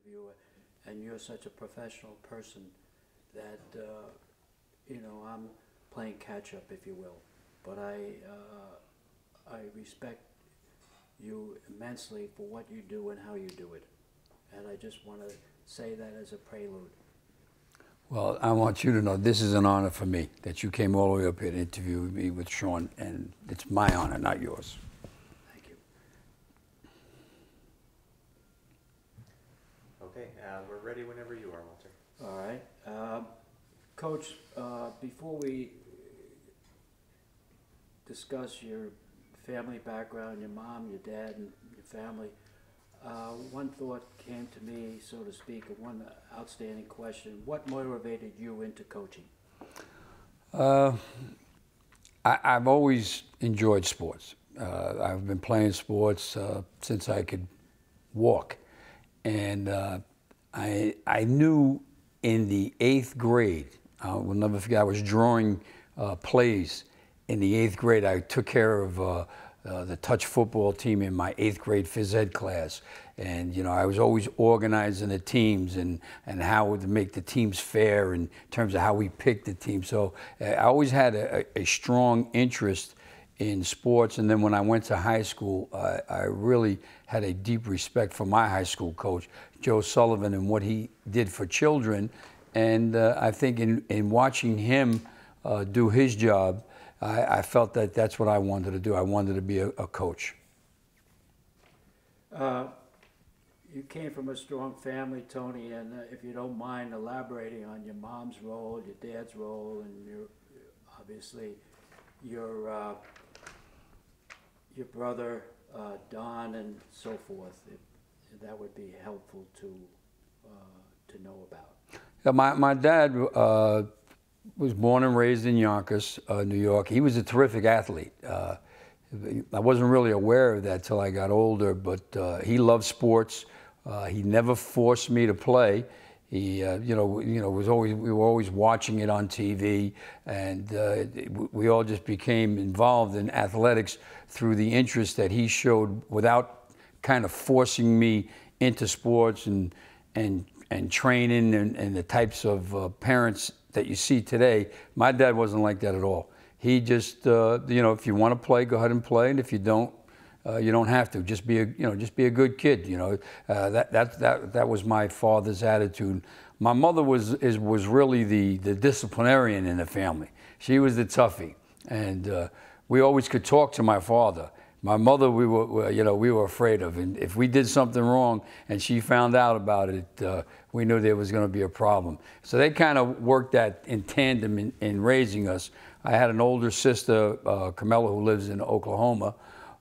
interviewer, and you're such a professional person that, you know, I'm playing catch up, if you will. But I respect you immensely for what you do and how you do it. And I just want to say that as a prelude. Well, I want you to know this is an honor for me that you came all the way up here to interview me with Sean, and it's my honor, not yours. Thank you. Okay, we're ready whenever you are, Walter. All right. Coach, before we discuss your family background, your mom, your dad, and your family, one thought came to me, so to speak, and one outstanding question. What motivated you into coaching? I've always enjoyed sports. I've been playing sports since I could walk. And I knew in the 8th grade, I will never forget, I was drawing plays. In the 8th grade, I took care of the touch football team in my 8th grade phys ed class. And, you know, I was always organizing the teams and how to make the teams fair in terms of how we picked the team. So I always had a strong interest in sports. And then when I went to high school, I really had a deep respect for my high school coach, Joe Sullivan, and what he did for children. And I think in watching him do his job, I felt that that's what I wanted to do. I wanted to be a coach. You came from a strong family, Tony, and if you don't mind elaborating on your mom's role, your dad's role, and obviously your brother Don, and so forth, that would be helpful to know about. Yeah, my dad was born and raised in Yonkers, New York. He was a terrific athlete. I wasn't really aware of that till I got older, but he loved sports. He never forced me to play. He, we were always watching it on TV, and we all just became involved in athletics through the interest that he showed without kind of forcing me into sports and training and the types of parents that you see today. My dad wasn't like that at all. He just, if you want to play, go ahead and play, and if you don't have to. Just be a good kid. That was my father's attitude. My mother was really the disciplinarian in the family. She was the toughie, and we always could talk to my father. My mother, we were afraid of, and if we did something wrong and she found out about it, we knew there was going to be a problem. So they kind of worked that in tandem in raising us. I had an older sister, Carmela, who lives in Oklahoma,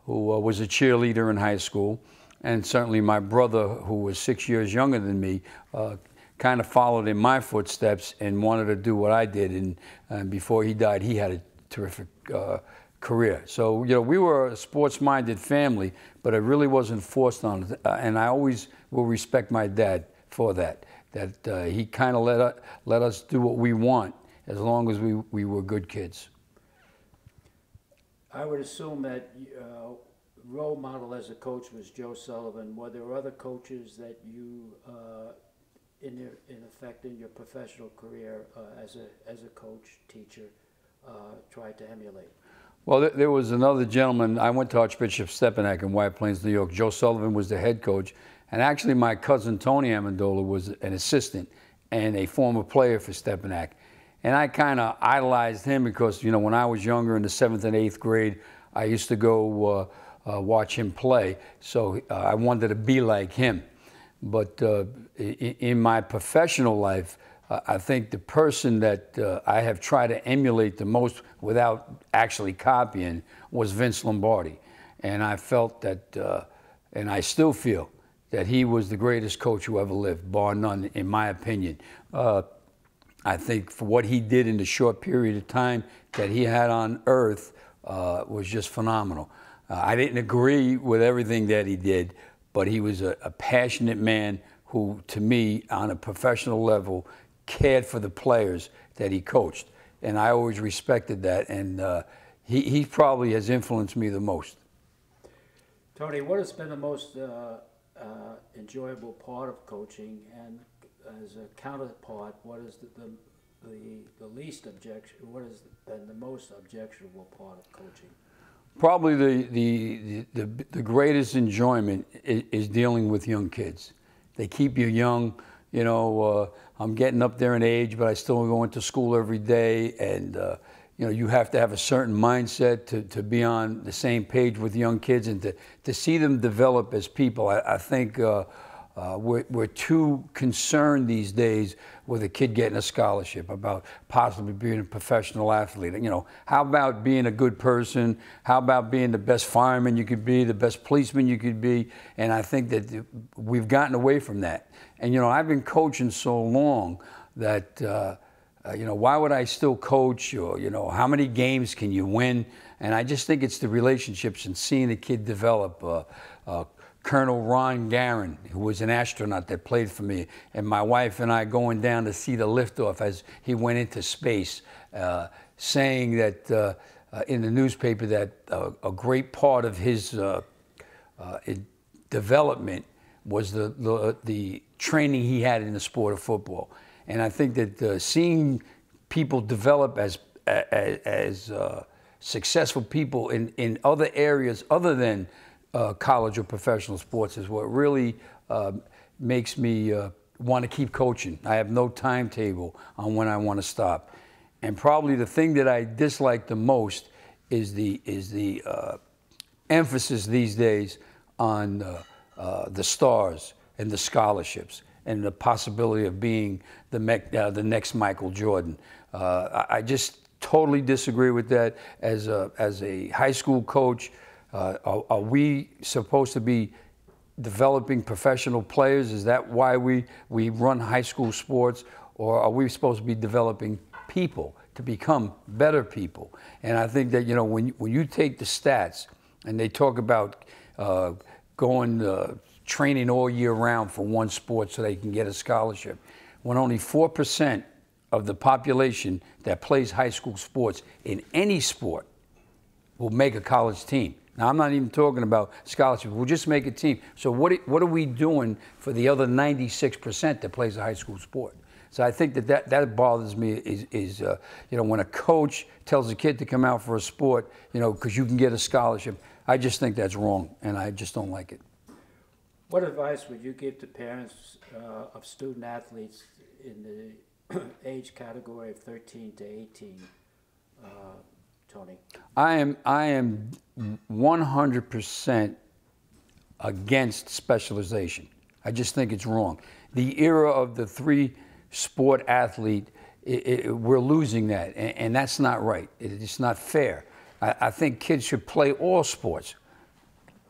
who was a cheerleader in high school, and certainly my brother, who was 6 years younger than me, kind of followed in my footsteps and wanted to do what I did. And before he died, he had a terrific career. So, we were a sports-minded family, but it really wasn't forced on us. And I always will respect my dad for that he kind of let us do what we want as long as we were good kids. I would assume that role model as a coach was Joe Sullivan. Were there other coaches that you, in effect, in your professional career as a coach, teacher, tried to emulate? Well, there was another gentleman. I went to Archbishop Stepanak in White Plains, New York. Joe Sullivan was the head coach, and actually my cousin Tony Amendola was an assistant and a former player for Stepanak. And I kind of idolized him because, when I was younger in the 7th and 8th grade, I used to go watch him play. So I wanted to be like him. But in my professional life, I think the person that I have tried to emulate the most without actually copying was Vince Lombardi. And I felt that, and I still feel, that he was the greatest coach who ever lived, bar none, in my opinion. I think for what he did in the short period of time that he had on earth was just phenomenal. I didn't agree with everything that he did, but he was a passionate man who, to me, on a professional level, cared for the players that he coached. And I always respected that, and he probably has influenced me the most. Tony, what has been the most enjoyable part of coaching, and as a counterpart, what is the least objection? What is the most objectionable part of coaching? Probably the greatest enjoyment is dealing with young kids. They keep you young. You know, I'm getting up there in age, but I still go into school every day, and you know, you have to have a certain mindset to be on the same page with young kids and to see them develop as people. I think we're too concerned these days with a kid getting a scholarship, about possibly being a professional athlete. You know, how about being a good person? How about being the best fireman you could be, the best policeman you could be? And I think that we've gotten away from that. And, you know, I've been coaching so long that, you know, why would I still coach? Or, you know, how many games can you win? And I just think it's the relationships and seeing the kid develop. Colonel Ron Garin, who was an astronaut that played for me, and my wife and I going down to see the liftoff as he went into space, saying that in the newspaper that a great part of his development was the training he had in the sport of football. And I think that seeing people develop as successful people in other areas other than college or professional sports is what really makes me want to keep coaching. I have no timetable on when I want to stop. And probably the thing that I dislike the most is the emphasis these days on the stars and the scholarships and the possibility of being the next Michael Jordan. I just totally disagree with that. As a high school coach, are we supposed to be developing professional players? Is that why we run high school sports? Or are we supposed to be developing people to become better people? And I think that, you know, when you take the stats and they talk about training all year round for one sport so they can get a scholarship, when only 4% of the population that plays high school sports in any sport will make a college team. Now, I'm not even talking about scholarships. We'll just make a team. So what are we doing for the other 96% that plays a high school sport? So I think that bothers me is you know, when a coach tells a kid to come out for a sport, you know, because you can get a scholarship, I just think that's wrong, and I just don't like it. What advice would you give to parents of student athletes in the age category of 13 to 18, Tony? I am 100% against specialization. I just think it's wrong. The era of the three-sport athlete, we're losing that, and that's not right. It's not fair. I think kids should play all sports.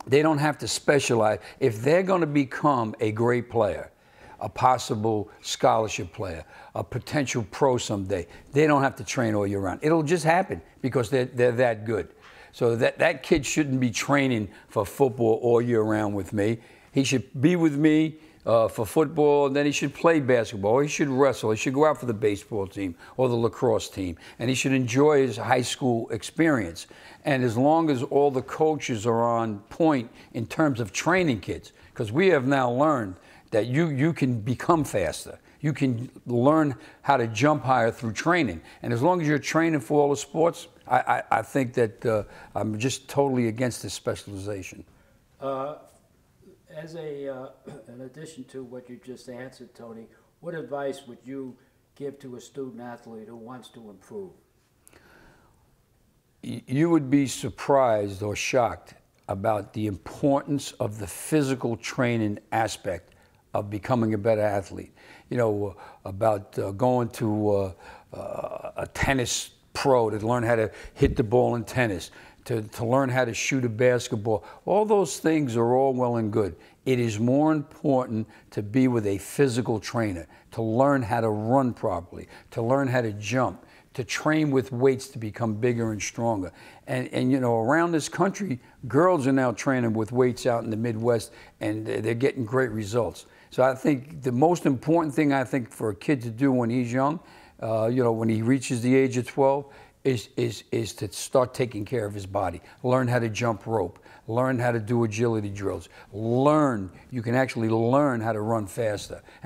They don't have to specialize. If they're going to become a great player, a possible scholarship player, a potential pro someday, they don't have to train all year round. It'll just happen because they're that good. So that kid shouldn't be training for football all year round with me. He should be with me for football, and then he should play basketball, or he should wrestle, he should go out for the baseball team or the lacrosse team, and he should enjoy his high school experience. And as long as all the coaches are on point in terms of training kids, because we have now learned that you can become faster. You can learn how to jump higher through training. And as long as you're training for all the sports, I think that I'm just totally against this specialization. In addition to what you just answered, Tony, what advice would you give to a student athlete who wants to improve? You would be surprised or shocked about the importance of the physical training aspect of becoming a better athlete. You know, about going to a tennis pro to learn how to hit the ball in tennis, to learn how to shoot a basketball. All those things are all well and good. It is more important to be with a physical trainer, to learn how to run properly, to learn how to jump, to train with weights to become bigger and stronger. And you know, around this country, girls are now training with weights out in the Midwest, and they're getting great results. So I think the most important thing, I think, for a kid to do when he's young, you know, when he reaches the age of 12, is to start taking care of his body. Learn how to jump rope. learn how to do agility drills, learn, you can actually learn how to run faster. And